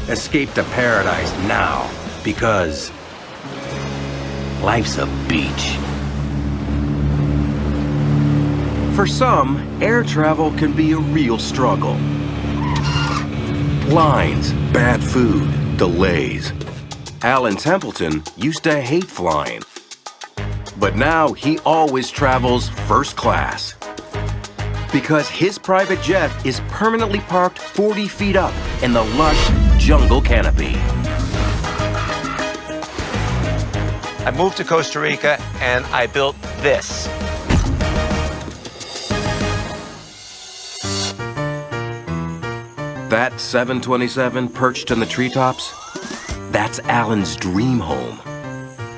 escape to paradise now, because life's a beach. For some, air travel can be a real struggle. Lines, bad food, delays. Alan Templeton used to hate flying, but now he always travels first class because his private jet is permanently parked 40 feet up in the lush jungle canopy. I moved to Costa Rica and I built this. That 727 perched in the treetops, that's Alan's dream home.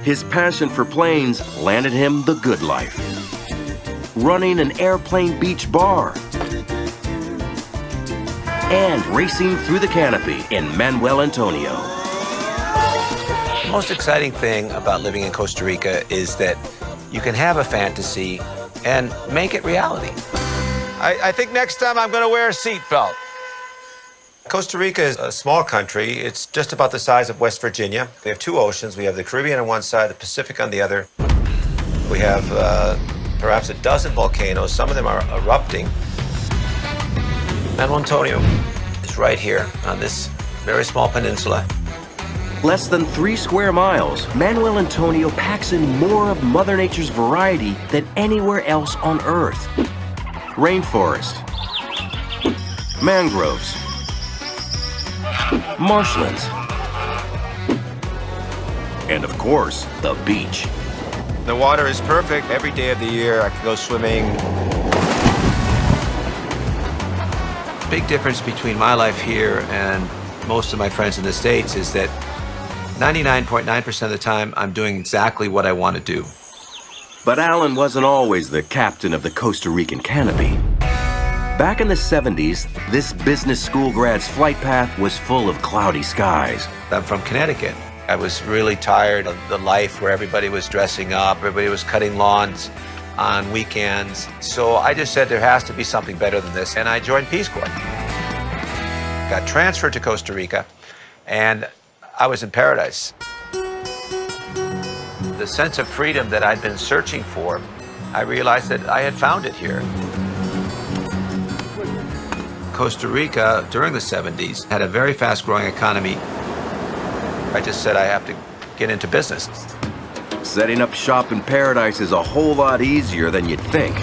His passion for planes landed him the good life. Running an airplane beach bar and racing through the canopy in Manuel Antonio. The most exciting thing about living in Costa Rica is that you can have a fantasy and make it reality. I think next time I'm going to wear a seatbelt. Costa Rica is a small country. It's just about the size of West Virginia. We have two oceans. We have the Caribbean on one side, the Pacific on the other. We have perhaps a dozen volcanoes. Some of them are erupting. Manuel Antonio is right here on this very small peninsula. Less than 3 square miles, Manuel Antonio packs in more of Mother Nature's variety than anywhere else on Earth. Rainforest, mangroves, marshlands, and of course, the beach. The water is perfect. Every day of the year, I can go swimming. Big difference between my life here and most of my friends in the States is that 99.9% of the time, I'm doing exactly what I want to do. But Alan wasn't always the captain of the Costa Rican canopy. Back in the 70s, this business school grad's flight path was full of cloudy skies. I'm from Connecticut. I was really tired of the life where everybody was dressing up, everybody was cutting lawns on weekends. So I just said there has to be something better than this, and I joined Peace Corps. Got transferred to Costa Rica, and I was in paradise. The sense of freedom that I'd been searching for, I realized that I had found it here. Costa Rica, during the 70s, had a very fast-growing economy. I just said I have to get into business. Setting up shop in paradise is a whole lot easier than you'd think.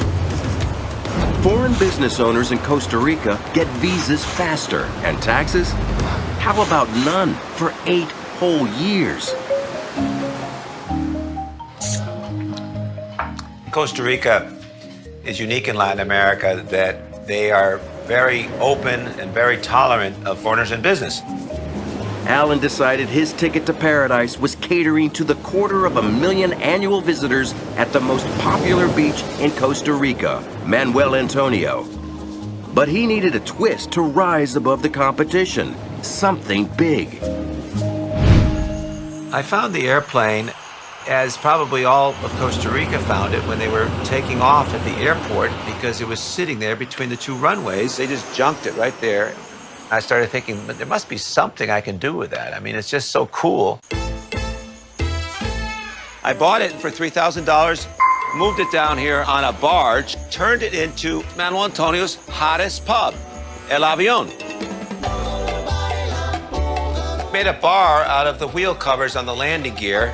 Foreign business owners in Costa Rica get visas faster, and taxes? How about none for 8 whole years? Costa Rica is unique in Latin America that they are very open and very tolerant of foreigners in business. Alan decided his ticket to paradise was catering to the 250,000 annual visitors at the most popular beach in Costa Rica, Manuel Antonio. But he needed a twist to rise above the competition, something big. I found the airplane as probably all of Costa Rica found it when they were taking off at the airport because it was sitting there between the 2 runways. They just junked it right there. I started thinking, but there must be something I can do with that. I mean, it's just so cool. I bought it for $3,000, moved it down here on a barge, turned it into Manuel Antonio's hottest pub, El Avión. Made a bar out of the wheel covers on the landing gear.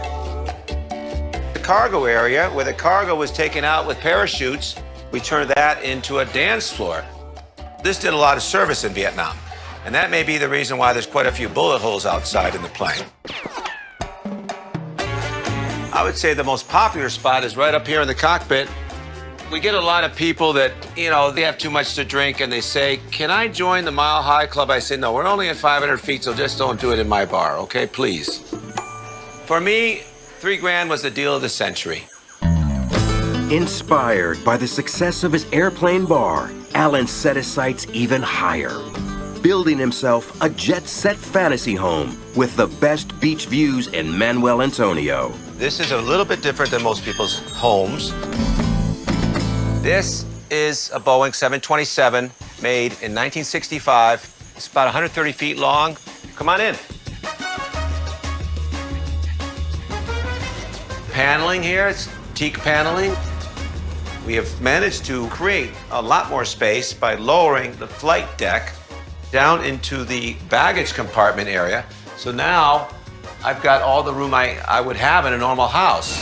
Cargo area where the cargo was taken out with parachutes, we turned that into a dance floor. This did a lot of service in Vietnam, and that may be the reason why there's quite a few bullet holes outside in the plane. I would say the most popular spot is right up here in the cockpit. We get a lot of people that, they have too much to drink and they say, "Can I join the Mile High Club?" I say, "No, we're only at 500 feet, so just don't do it in my bar, okay, please." For me, $3,000 was the deal of the century. Inspired by the success of his airplane bar, Alan set his sights even higher, building himself a jet-set fantasy home with the best beach views in Manuel Antonio. This is a little bit different than most people's homes. This is a Boeing 727 made in 1965. It's about 130 feet long. Come on in. Paneling here, it's teak paneling. We have managed to create a lot more space by lowering the flight deck down into the baggage compartment area. So now I've got all the room I would have in a normal house.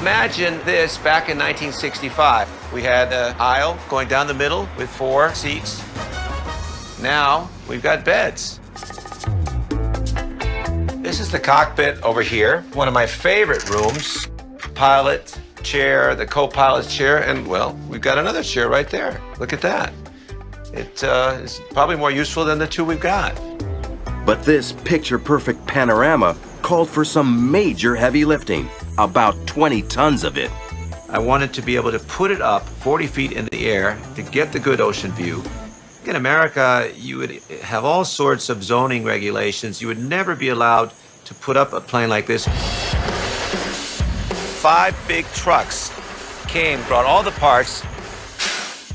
Imagine this back in 1965. We had an aisle going down the middle with 4 seats. Now we've got beds. This is the cockpit over here, one of my favorite rooms. Pilot chair, the co-pilot's chair, and well, we've got another chair right there. Look at that. It is probably more useful than the 2 we've got. But this picture-perfect panorama called for some major heavy lifting, about 20 tons of it. I wanted to be able to put it up 40 feet in the air to get the good ocean view. In America, you would have all sorts of zoning regulations. You would never be allowed to put up a plane like this. 5 big trucks came, brought all the parts.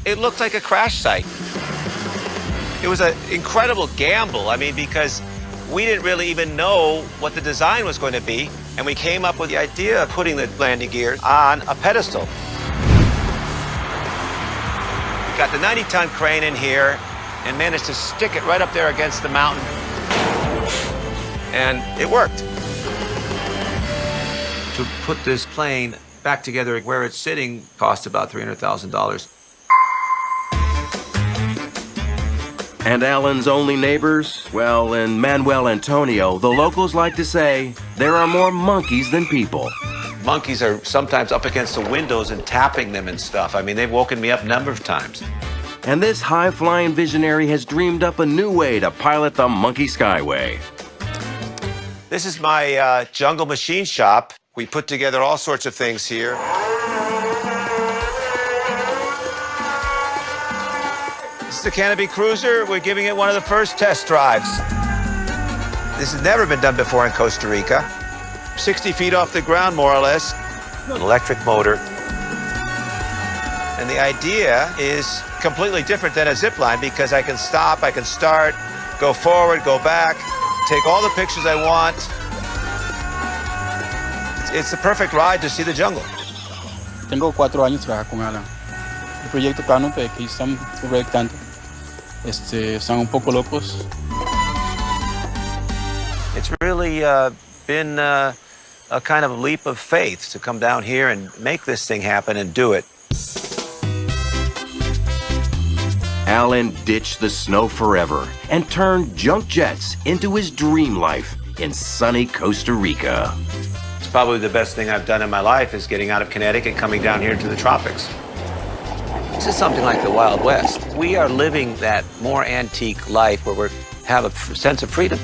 It looked like a crash site. It was an incredible gamble, I mean, because we didn't really even know what the design was going to be, and we came up with the idea of putting the landing gear on a pedestal. We got the 90-ton crane in here and managed to stick it right up there against the mountain, and it worked. To put this plane back together where it's sitting cost about $300,000. And Alan's only neighbors? Well, in Manuel Antonio, the locals like to say there are more monkeys than people. Monkeys are sometimes up against the windows and tapping them and stuff. I mean, they've woken me up a number of times. And this high-flying visionary has dreamed up a new way to pilot the Monkey Skyway. This is my jungle machine shop. We put together all sorts of things here. This is the Canopy Cruiser. We're giving it one of the first test drives. This has never been done before in Costa Rica. 60 feet off the ground, more or less. An electric motor. And the idea is completely different than a zip line because I can stop, I can start, go forward, go back, take all the pictures I want. It's the perfect ride to see the jungle. Tengo 4 años trabajando con Alan. El proyecto Canopy que están proyectando, están un poco locos. It's really been a kind of leap of faith to come down here and make this thing happen and do it. Alan ditched the snow forever and turned junk jets into his dream life in sunny Costa Rica. It's probably the best thing I've done in my life is getting out of Connecticut and coming down here to the tropics. This is something like the Wild West. We are living that more antique life where we have a sense of freedom.